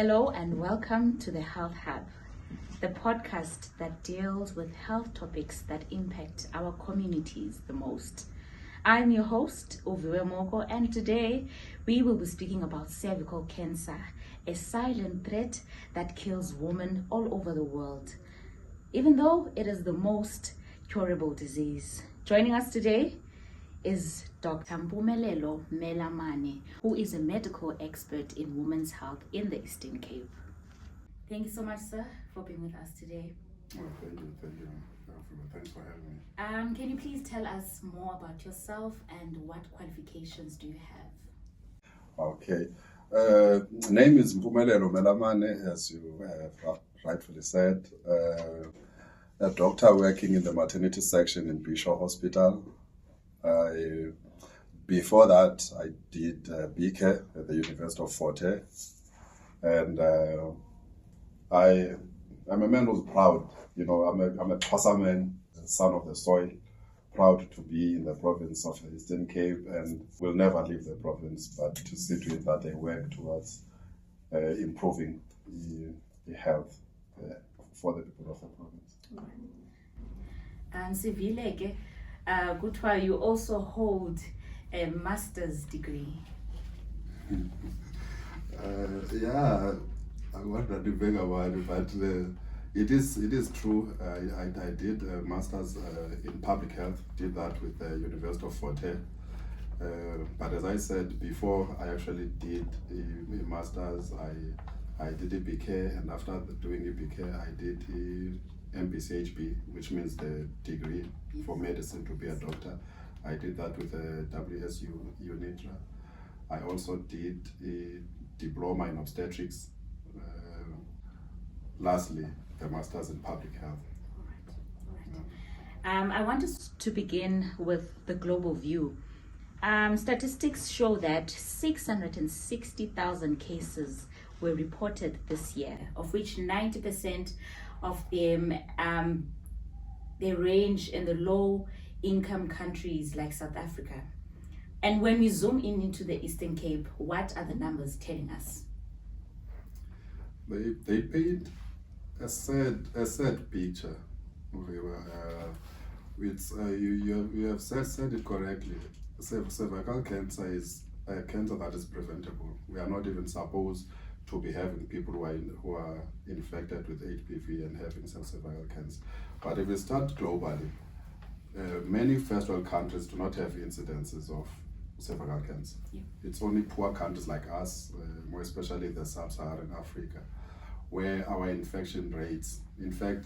Hello and welcome to the Health Hub, the podcast that deals with health topics that impact our communities the most. I'm your host, Uviwe Moko, and today we will be speaking about cervical cancer, a silent threat that kills women all over the world, even though it is the most curable disease. Joining us today is Dr. Mpumelelo Melamane, who is a medical expert in women's health in the Eastern Cape. Thank you so much, sir, for being with us today. Well, thank you. Thanks for having me. Can you please tell us more about yourself and what qualifications do you have? Okay. Name is Mpumelelo Melamane, as you have rightfully said. A doctor working in the maternity section in Bishop Hospital. Before that, I did BK at the University of Fort Hare, and I'm a man who's proud. You know, I'm a Xhosa man, son of the soil, proud to be in the province of the Eastern Cape, and will never leave the province, but to see to it that they work towards improving the health for the people of the province. And Sivile, Gutwa, you also hold a master's degree. Yeah, I wonder to beg about it, but it is true. I did a master's in public health. Did that with the University of Fort Hare. But as I said before, I actually did a master's. I did a BK, and after doing a BK, I did a MBCHB, which means the degree for medicine to be a doctor. I did that with a WSU UNITRA. I also did a diploma in obstetrics. Lastly, the master's in public health. All right. I want us to begin with the global view. Statistics show that 660,000 cases were reported this year, of which 90% of them they range in the low-income countries like South Africa. And when we zoom in into the Eastern Cape, what are the numbers telling us? They paint a sad picture. You have said it correctly. Cervical cancer is a cancer that is preventable. We are not even supposed to be having people who are infected with HPV and having cervical cancer. But if we start globally, many first world countries do not have incidences of cervical cancer. Yeah. It's only poor countries like us, more especially the sub-Saharan Africa, where our infection rates, in fact,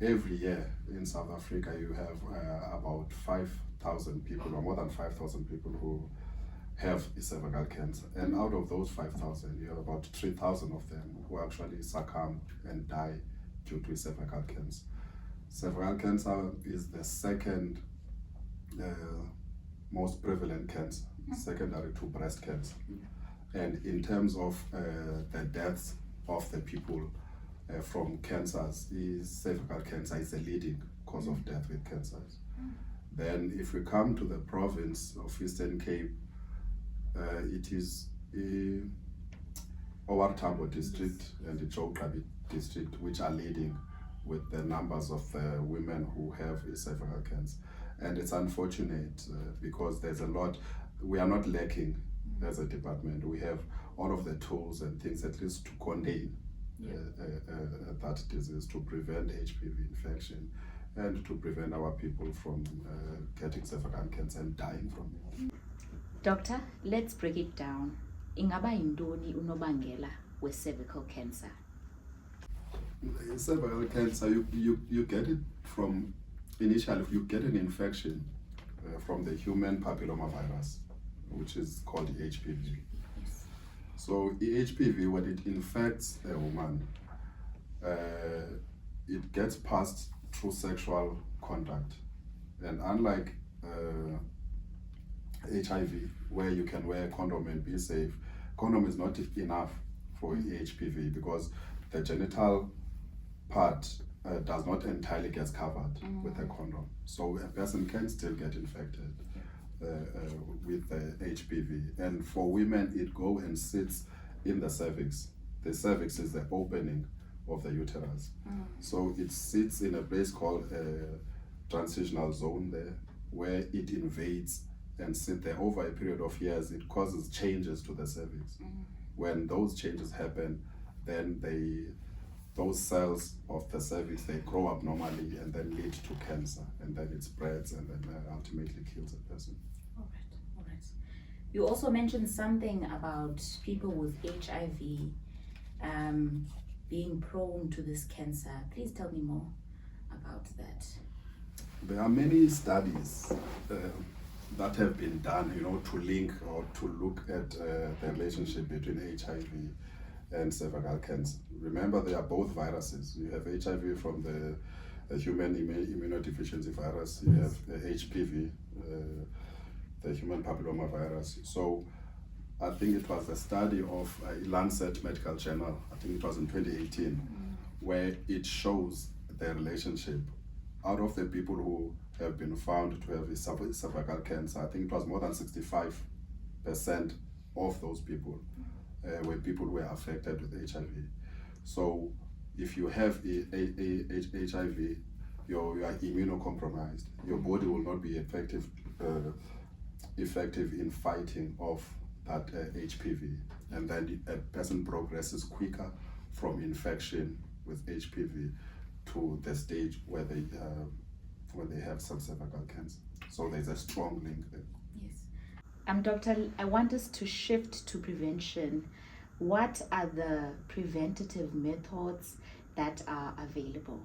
every year in South Africa you have about 5,000 people, or more than 5,000 people who have cervical cancer. And out of those 5,000, you have about 3,000 of them who actually succumb and die due to cervical cancer. Cervical cancer is the second most prevalent cancer, secondary to breast cancer. And in terms of the deaths of the people from cancers, cervical cancer is the leading cause of death with cancers. Then if we come to the province of Eastern Cape, it is Owaru Tambo district and the Chowkabi district, which are leading with the numbers of women who have cervical cancer. And it's unfortunate because there's a lot, we are not lacking as a department. We have all of the tools and things at least to contain that disease, to prevent HPV infection and to prevent our people from getting cervical cancer and dying from it. Doctor, let's break it down. Ingaba yintoni unobangela we-cervical cancer? Cervical cancer, you get it from, initially you get an infection from the human papillomavirus, which is called HPV. So HPV, when it infects a woman, it gets passed through sexual contact. And unlike HIV, where you can wear a condom and be safe, condom is not enough for HPV because the genital part does not entirely get covered with a condom. So a person can still get infected with the HPV. And for women, it goes and sits in the cervix. The cervix is the opening of the uterus. So it sits in a place called a transitional zone there, where it invades and sit there over a period of years. It causes changes to the cervix. When those changes happen, then those cells of the cervix, they grow up normally and then lead to cancer, and then it spreads and then ultimately kills a person. All right. You also mentioned something about people with HIV being prone to this cancer. Please tell me more about that. There are many studies that have been done, to link or to look at the relationship between HIV and cervical cancer. Remember, they are both viruses. You have HIV from the human immunodeficiency virus. You have HPV, the human papillomavirus. So I think it was a study of Lancet Medical Journal, I think it was in 2018, where it shows the relationship. Out of the people who have been found to have cervical cancer, I think it was more than 65% of those people were people who were affected with HIV. So if you have HIV, you are immunocompromised. Your body will not be effective in fighting off that HPV, and then a person progresses quicker from infection with HPV to the stage where they have some cervical cancer. So there's a strong link there. Yes. Doctor, I want us to shift to prevention. What are the preventative methods that are available?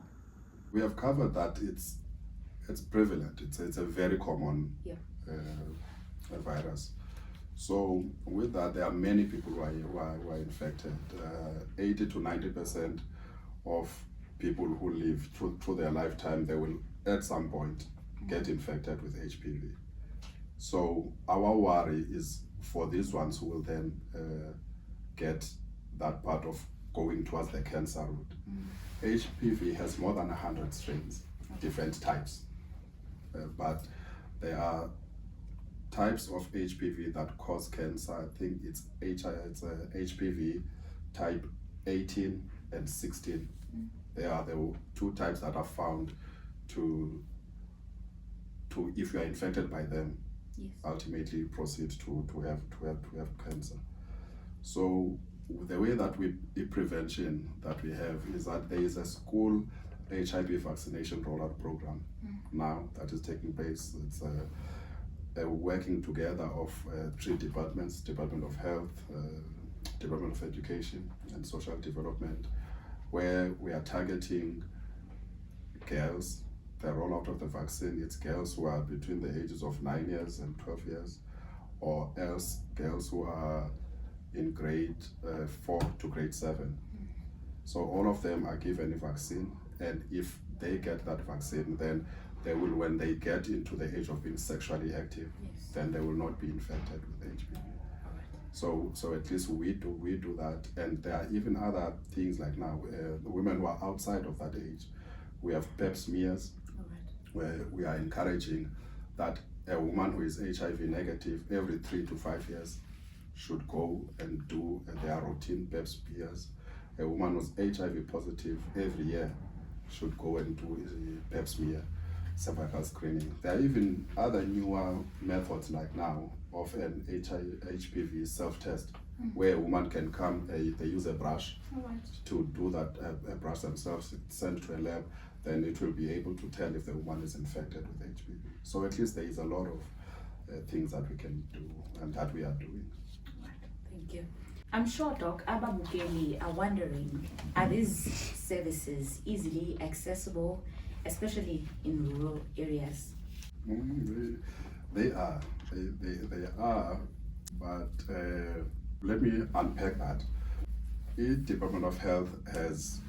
We have covered that it's prevalent. It's a very common virus. So with that, there are many people who are infected. 80 to 90% of people who live through their lifetime, they will at some point get infected with HPV. So our worry is for these ones who will then get that part of going towards the cancer route. HPV has more than 100 strains, different types, but there are types of HPV that cause cancer. I think it's HPV type 18 and 16. They are the two types that are found to if you are infected by them, ultimately proceed to have cancer. So the way that the prevention that we have is that there is a school HIV vaccination rollout program now that is taking place. It's a working together of 3 departments: Department of Health, Department of Education, and Social Development, where we are targeting girls. The rollout of the vaccine, it's girls who are between the ages of 9 years and 12 years, or else girls who are in grade 4 to grade 7. So all of them are given a vaccine, and if they get that vaccine, then they will, when they get into the age of being sexually active, then they will not be infected with HPV. So at least we do that, and there are even other things like now, the women who are outside of that age, we have pap smears, where we are encouraging that a woman who is HIV negative every 3 to 5 years should go and do their routine pap smears. A woman who's HIV positive every year should go and do a pap smear, cervical screening. There are even other newer methods like now of an HPV self-test, where a woman can come, they use a brush to do that, a brush themselves, it's sent to a lab, then it will be able to tell if the woman is infected with HPV. So at least there is a lot of things that we can do and that we are doing. Thank you. I'm sure, Doc, Ababukeli are wondering, are these services easily accessible, especially in rural areas? They are, but let me unpack that. The Department of Health has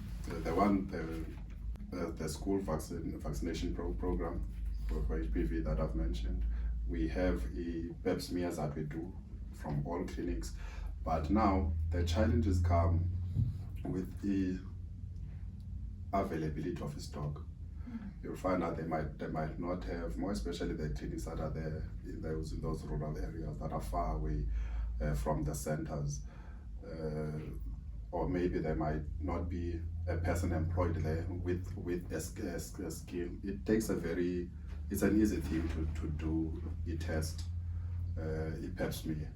the school vaccination program for HPV that I've mentioned. We have pap smears that we do from all clinics, but now the challenges come with the availability of stock. You'll find that they might not have, more especially the clinics that are there in those rural areas that are far away from the centers, or maybe there might not be a person employed there with a skill. It's an easy thing to do a test, a pap smear.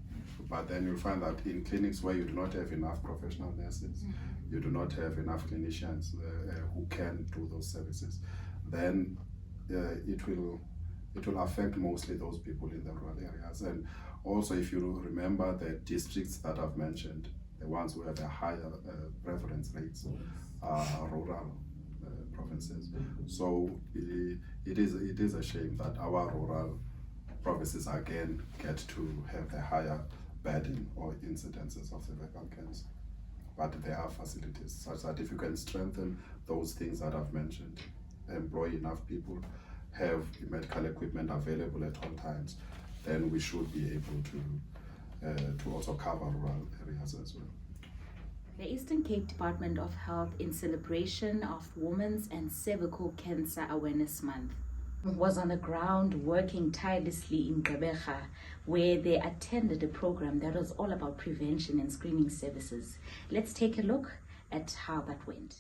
But then you'll find that in clinics where you do not have enough professional nurses, you do not have enough clinicians who can do those services, then it will affect mostly those people in the rural areas. And also, if you remember the districts that I've mentioned, the ones who have a higher prevalence rates are rural provinces. So it is a shame that our rural provinces again get to have the higher burden or incidences of cervical cancer. But there are facilities such that if you can strengthen those things that I've mentioned, employ enough people, have medical equipment available at all times, then we should be able to also cover rural areas as well. The Eastern Cape Department of Health, in celebration of Women's and Cervical Cancer Awareness Month, was on the ground working tirelessly in Gqeberha, where they attended a program that was all about prevention and screening services. Let's take a look at how that went.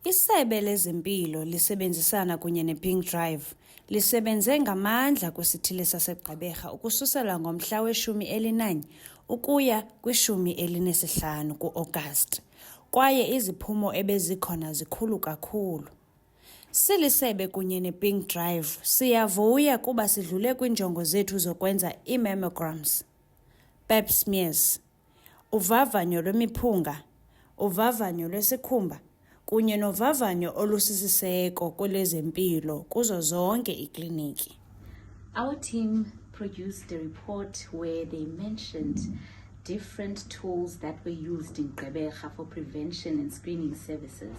Isebe lezempilo lisebenzisana kunye nePink Drive lisebenze ngamandla kwisithili saseGqeberha ukususela ngomhla we-11 ukuya kwi-15 ku-August, kwaye iziphumo ebezikhona zikhulu kakhulu. Silisebe kunye nePink Drive siyavuya kuba sidlule kwinjongo zethu zokwenza ii-mammograms, pap smears, uvavanyo lwemiphunga, uvavanyo lwesikhumba kunye novavanyo olusisiseko kwelezempilo kuzo zonke iikliniki. Our team produced a report where they mentioned different tools that were used in Gqeberha for prevention and screening services.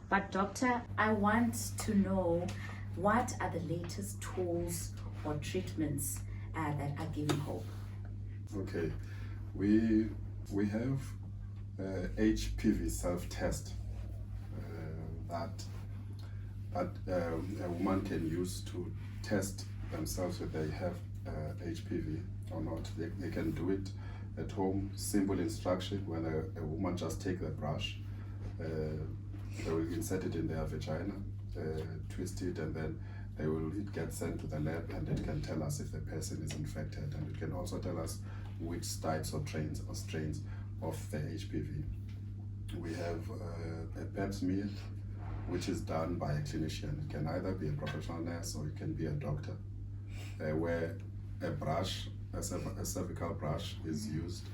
But doctor, I want to know, what are the latest tools or treatments that are giving hope? Okay, we have HPV self-test that a woman can use to test themselves if they have HPV or not. They can do it at home, simple instruction. When a woman just take the brush, they will insert it in their vagina, twist it, and then it gets sent to the lab, and it can tell us if the person is infected, and it can also tell us which types or strains of the HPV. We have a pap smear, which is done by a clinician. It can either be a professional nurse or it can be a doctor, where a brush, a cervical brush, is used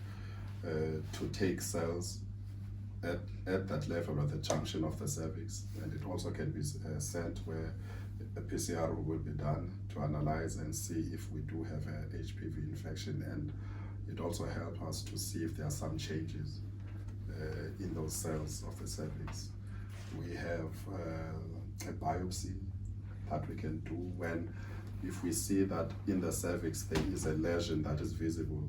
to take cells at that level at the junction of the cervix, and it also can be sent where a PCR will be done to analyze and see if we do have a HPV infection, and it also helps us to see if there are some changes in those cells of the cervix. We have a biopsy that we can do if we see that in the cervix there is a lesion that is visible.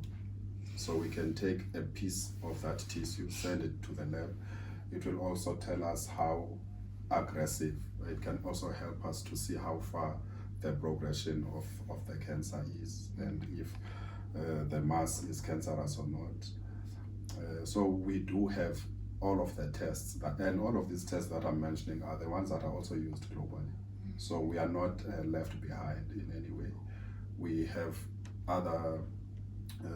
So we can take a piece of that tissue, send it to the lab. It will also tell us how aggressive. It can also help us to see how far the progression of the cancer is, and if the mass is cancerous or not. So we do have all of the tests, and all of these tests that I'm mentioning are the ones that are also used globally. So we are not left behind in any way. We have other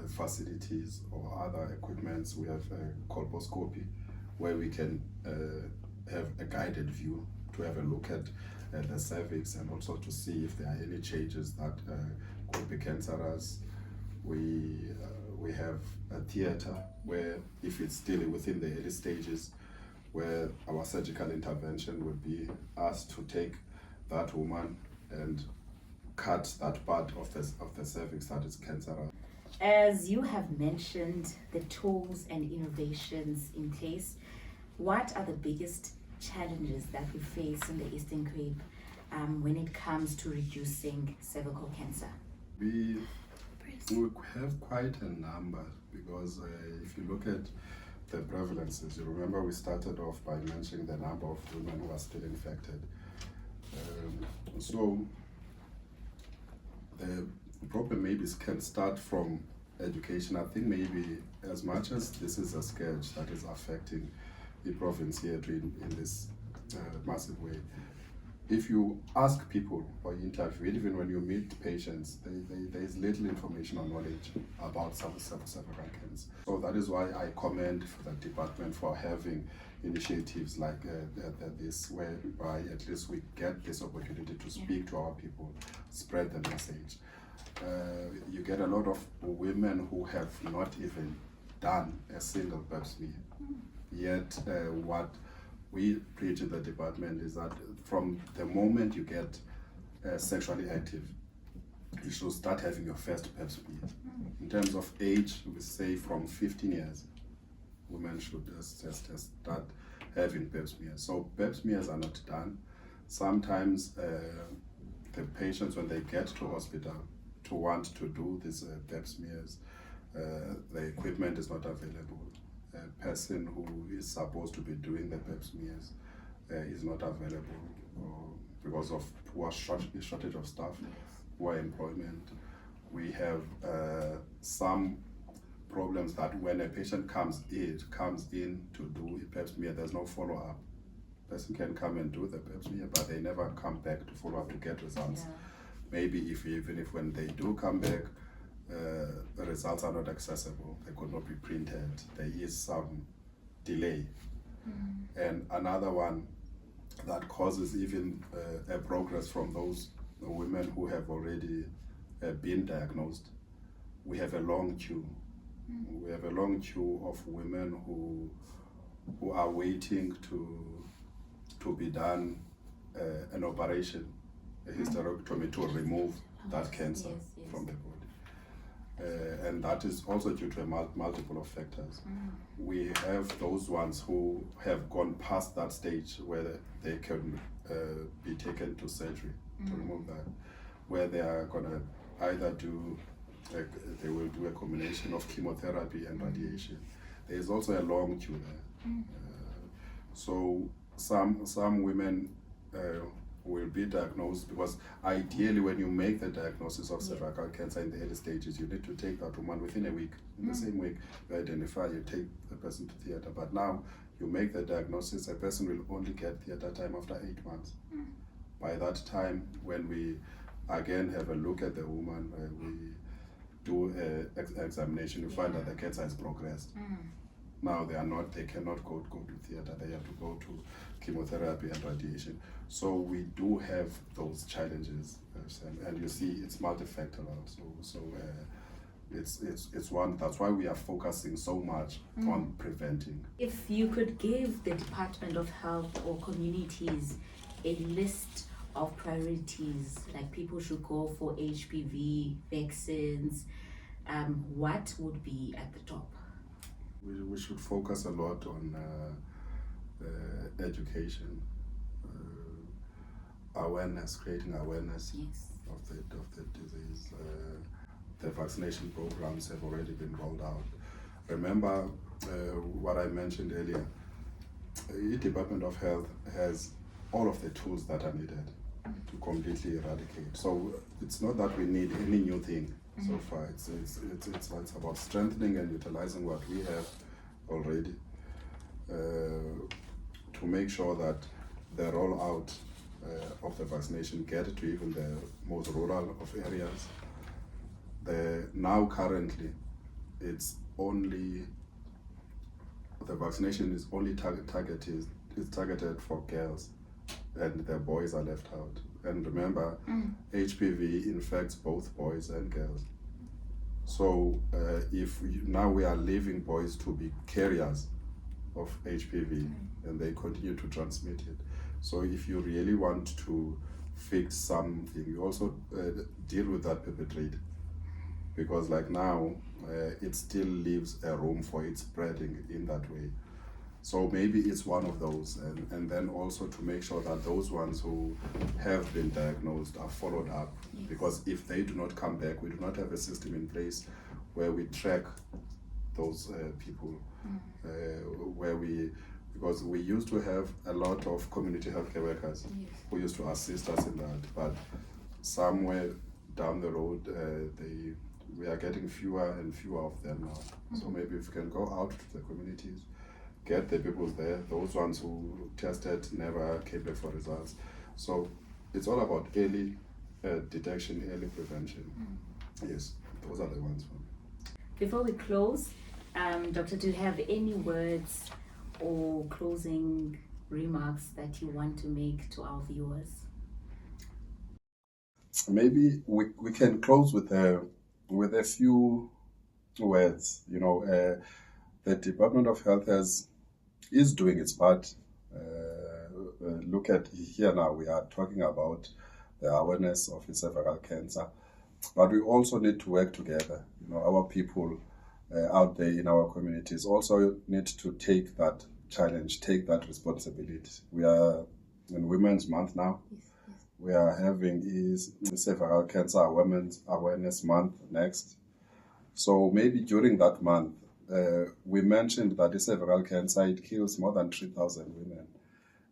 facilities or other equipments. We have a colposcopy where we can have a guided view to have a look at the cervix, and also to see if there are any changes that could be cancerous. We have a theater where, if it's still within the early stages, where our surgical intervention would be asked to take that woman and cut that part of the cervix that is cancerous. As you have mentioned the tools and innovations in place, what are the biggest challenges that we face in the Eastern Cape when it comes to reducing cervical cancer? We have quite a number, because if you look at the prevalences, you remember we started off by mentioning the number of women who are still infected. So the problem maybe can start from education, I think maybe as much as this is a scourge that is affecting the province here in this massive way, if you ask people or interview, even when you meet patients, there is little information or knowledge about cervical cancer. So that is why I commend the department for having initiatives like this, whereby at least we get this opportunity to speak to our people, spread the message. You get a lot of women who have not even done a single pap smear. Yet what we preach in the department is that from the moment you get sexually active, you should start having your first pap smear. In terms of age, we say from 15 years, women should just start having pap smears. So pap smears are not done. Sometimes the patients, when they get to hospital to want to do these pap smears, the equipment is not available. A person who is supposed to be doing the pap smears is not available because of poor shortage of staff, poor employment. We have some problems that when a patient comes in to do a pap smear, there's no follow-up. Person can come and do the pap smear, but they never come back to follow up to get results. Yeah. Maybe even if when they do come back, the results are not accessible, they could not be printed, there is some delay. And another one that causes even a progress from those women who have already been diagnosed, we have a long queue. We have a long queue of women who are waiting to be done an operation, a hysterectomy, to remove that cancer from the body. And that is also due to multiple of factors. We have those ones who have gone past that stage where they can be taken to surgery to remove that, where they are gonna either they will do a combination of chemotherapy and radiation. There is also a long queue there. So some women will be diagnosed, because ideally when you make the diagnosis of cervical cancer in the early stages, you need to take that woman within a week. In the same week you identify, you take the person to theatre. But now you make the diagnosis, a person will only get theatre time after 8 months. By that time, when we again have a look at the woman, we do an examination, you find that the cancer has progressed. Now they cannot go to theatre, they have to go to chemotherapy and radiation. So we do have those challenges, and you see it's multifactorial. So it's one, that's why we are focusing so much on preventing. If you could give the Department of Health or communities a list of priorities, like people should go for HPV vaccines, what would be at the top? We should focus a lot on education, awareness, creating awareness of the disease. The vaccination programs have already been rolled out. Remember what I mentioned earlier, the Department of Health has all of the tools that are needed to completely eradicate. So it's not that we need any new thing. So far, it's about strengthening and utilizing what we have already to make sure that the rollout of the vaccination get to even the most rural of areas. Now currently, the vaccination is only targeted for girls, and the boys are left out. And remember, HPV infects both boys and girls. So now we are leaving boys to be carriers of HPV, and they continue to transmit it. So if you really want to fix something, you also deal with that perpetrator, because like now it still leaves a room for it spreading in that way. So maybe it's one of those, and then also to make sure that those ones who have been diagnosed are followed up, because if they do not come back, we do not have a system in place where we track those people, because we used to have a lot of community healthcare workers who used to assist us in that, but somewhere down the road they we are getting fewer and fewer of them now. So maybe if we can go out to the communities, get the people there, those ones who tested never came back for results. So it's all about early detection, early prevention. Yes, those are the ones for me. Before we close, Doctor, do you have any words or closing remarks that you want to make to our viewers? Maybe we can close with a few words. The Department of Health is doing its part. Look at here now, we are talking about the awareness of cervical cancer, but we also need to work together. Our people out there in our communities also need to take that challenge, take that responsibility. We are in Women's Month now. Yes. We are having Cervical Cancer Awareness Month next. So maybe during that month, we mentioned that the cervical cancer, it kills more than 3,000 women.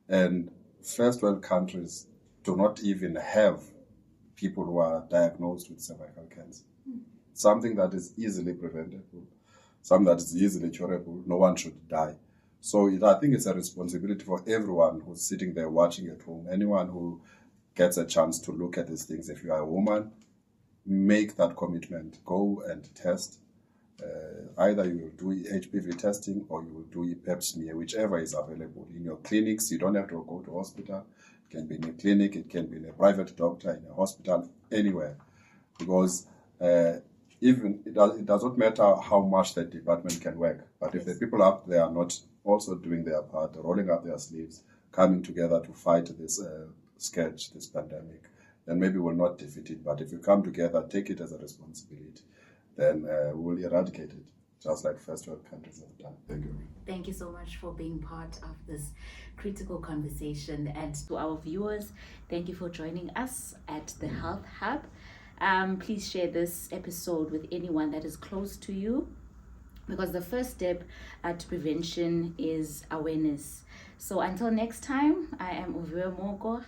And first world countries do not even have people who are diagnosed with cervical cancer. Something that is easily preventable, something that is easily curable. No one should die. So I think it's a responsibility for everyone who's sitting there watching at home, anyone who gets a chance to look at these things. If you are a woman, make that commitment. Go and test. Either you will do HPV testing or you will do pap smear, whichever is available. In your clinics, you don't have to go to hospital. It can be in a clinic, it can be in a private doctor, in a hospital, anywhere. Because even it does not matter how much the department can work, but if the people up there are not also doing their part, rolling up their sleeves, coming together to fight this scourge, this pandemic, then maybe we'll not defeat it. But if we come together, take it as a responsibility, then we'll eradicate it, just like first world countries have done. Thank you. Thank you so much for being part of this critical conversation. And to our viewers, thank you for joining us at the Health Hub. Please share this episode with anyone that is close to you, because the first step to prevention is awareness. So until next time, I am Uviwe Moko.